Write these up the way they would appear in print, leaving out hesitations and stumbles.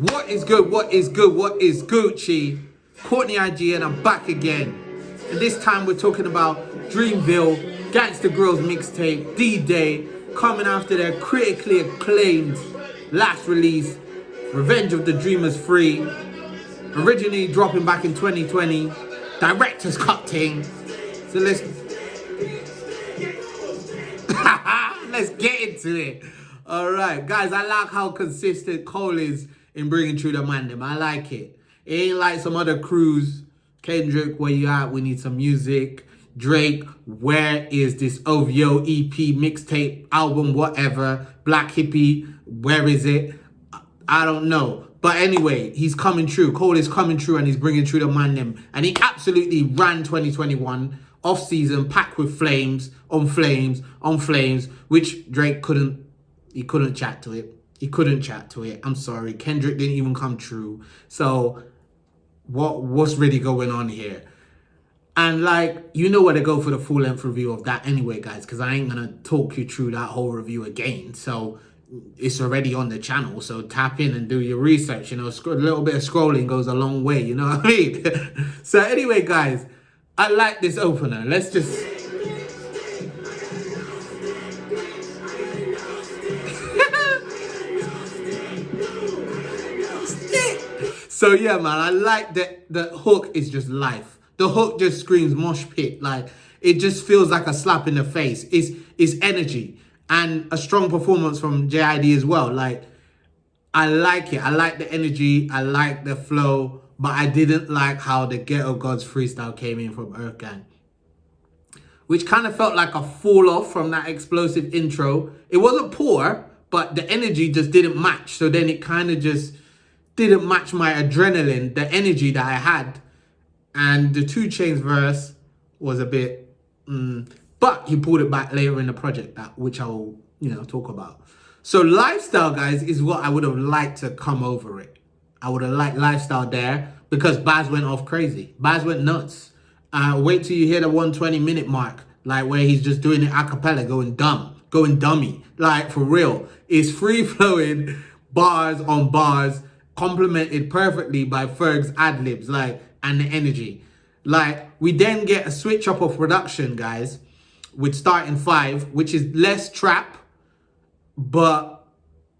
What is good? What is good? What is Gucci? Courtney IG, and I'm back again. And this time we're talking about Dreamville Gangsta Grills Mixtape D-Day, coming after their critically acclaimed last release, Revenge of the Dreamers 3. Originally dropping back in 2020, director's cut thing. So let's get into it. All right, guys, I like how consistent Cole is in bringing through the man them. I like it. It ain't like some other crews. Kendrick, where you at? We need some music. Drake, where is this OVO EP, mixtape, album, whatever? Black Hippie, where is it? I don't know. But anyway, he's coming true. Cole is coming true and he's bringing through the man them. And he absolutely ran 2021 off season, packed with flames, on flames, on flames, which Drake couldn't chat to it. He couldn't chat to it. I'm sorry. Kendrick didn't even come true. So what's really going on here? And like, you know where to go for the full length review of that anyway, guys, because I ain't going to talk you through that whole review again. So it's already on the channel. So tap in and do your research. You know, a little bit of scrolling goes a long way. You know what I mean? So anyway, guys, I like this opener. Let's just... So yeah, man, I like that the hook is just life. The hook just screams mosh pit. Like, it just feels like a slap in the face. It's energy and a strong performance from JID as well. Like, I like it. I like the energy. I like the flow. But I didn't like how the Ghetto Gods freestyle came in from Earth Gang, which kind of felt like a fall off from that explosive intro. It wasn't poor, but the energy just didn't match. So then it kind of just didn't match my adrenaline, the energy that I had. And the 2 Chainz verse was a bit, but he pulled it back later in the project, which I will, talk about. So Lifestyle, guys, is what I would have liked to come over it. I would have liked Lifestyle there because Baz went off crazy. Baz went nuts. Wait till you hear the 120-minute mark, like where he's just doing it a cappella, going dummy. Like, for real. It's free-flowing, bars on bars, complemented perfectly by Ferg's ad-libs, like, and the energy. Like, we then get a switch up of production, guys, with Starting 5, which is less trap, but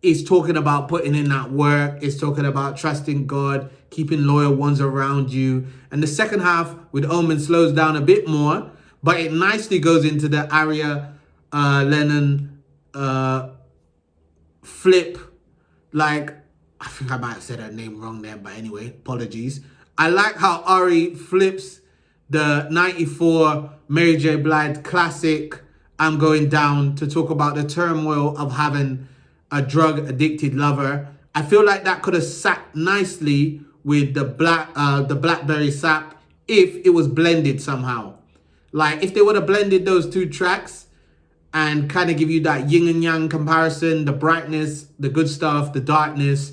it's talking about putting in that work. It's talking about trusting God, keeping loyal ones around you. And the second half with Omen slows down a bit more, but it nicely goes into the Aria Lennon flip. Like, I think I might have said her name wrong there, but anyway, apologies. I like how Ari flips the 94 Mary J. Blige classic, I'm Going Down, to talk about the turmoil of having a drug-addicted lover. I feel like that could have sat nicely with the Blackberry Sap if it was blended somehow. Like, if they would have blended those 2 tracks and kind of give you that yin and yang comparison, the brightness, the good stuff, the darkness,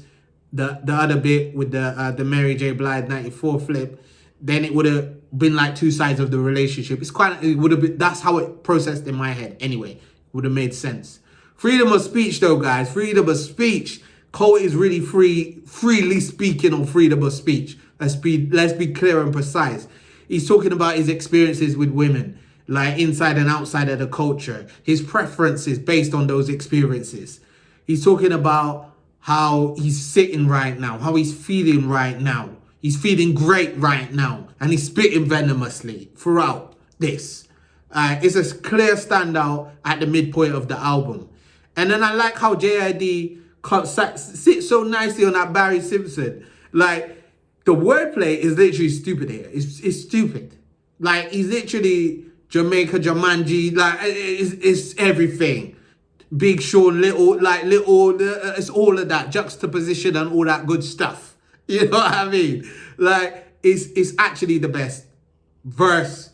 the other bit with the Mary J. Blige 94 flip, then it would have been like 2 sides of the relationship. It would have been, that's how it processed in my head. Anyway, it would have made sense. Freedom of speech though, guys, freedom of speech. Cole is really freely speaking on freedom of speech. Let's be clear and precise. He's talking about his experiences with women, like inside and outside of the culture, his preferences based on those experiences. He's talking about how he's sitting right now, how he's feeling right now. He's feeling great right now. And he's spitting venomously throughout this. It's a clear standout at the midpoint of the album. And then I like how JID sits so nicely on that Barry Simpson. Like, the wordplay is literally stupid here. It's stupid. Like, he's literally Jamaica, Jumanji. Like, it's everything. Big Sean, little, it's all of that juxtaposition and all that good stuff. You know what I mean? Like, it's actually the best verse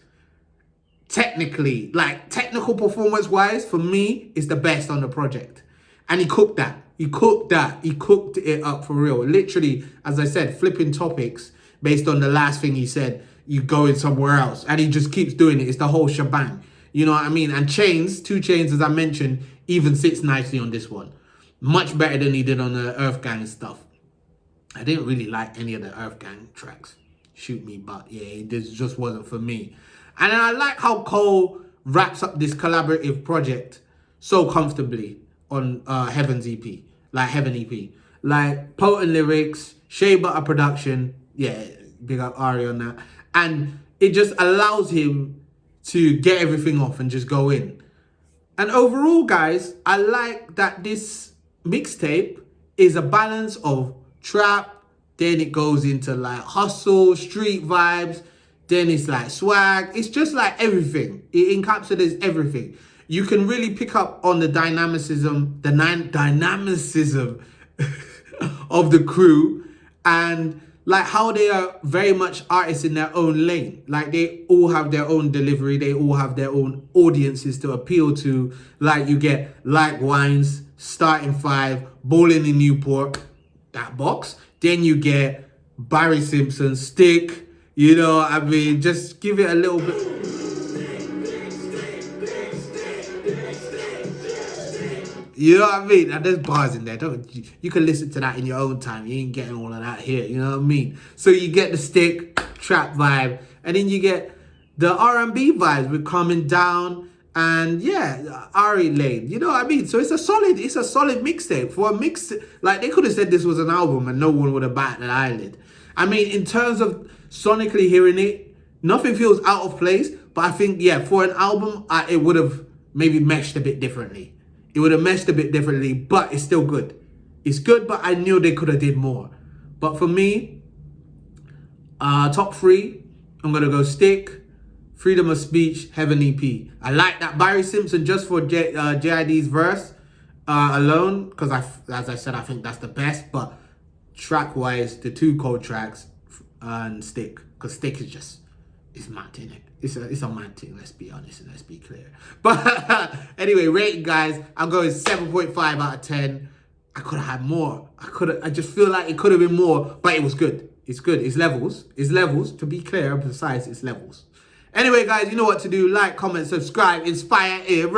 technically. Like, technical performance-wise, for me, it's the best on the project. And he cooked that. He cooked it up for real. Literally, as I said, flipping topics based on the last thing he said, you going somewhere else. And he just keeps doing it. It's the whole shebang. You know what I mean? And 2 Chainz, as I mentioned, even sits nicely on this one. Much better than he did on the Earth Gang stuff. I didn't really like any of the Earth Gang tracks. Shoot me, but yeah, it just wasn't for me. And then I like how Cole wraps up this collaborative project so comfortably on Heaven's EP, like Heaven EP. Like potent lyrics, shea butter production. Yeah, big up Ari on that. And it just allows him to get everything off and just go in. And overall, guys, I like that this mixtape is a balance of trap, then it goes into like hustle, street vibes, then it's like swag. It's just like everything. It encapsulates everything. You can really pick up on the dynamicism of the crew, and like how they are very much artists in their own lane. Like they all have their own delivery. They all have their own audiences to appeal to. Like you get Like Wines, Starting Five, Ballin' in Newport, that box. Then you get Barry Simpson, Stick. You know, I mean, just give it a little bit. You know what I mean? And there's bars in there. You can listen to that in your own time. You ain't getting all of that here. You know what I mean? So you get the Stick, trap vibe. And then you get the R&B vibes with Coming Down. And yeah, Ari Lane. You know what I mean? So it's a solid mixtape. For a mix, like they could have said this was an album and no one would have batted an eyelid. I mean, in terms of sonically hearing it, nothing feels out of place. But I think, yeah, for an album, it would have maybe meshed a bit differently. It would have meshed a bit differently, but it's still good. It's good, but I knew they could have did more. But for me, top three, I'm going to go Stick, Freedom of Speech, Heaven EP. I like that Barry Simpson just for JID's verse alone, because as I said, I think that's the best. But track-wise, the two Cole tracks and Stick, because Stick is just, it's mad, innit? It's a mad thing, let's be honest and let's be clear. But anyway, rating, guys, I'm going 7.5 out of 10. I could have had more. I just feel like it could have been more, but it was good. It's good. It's levels. It's levels. To be clear and precise, it's levels. Anyway, guys, you know what to do. Like, comment, subscribe, inspire, it.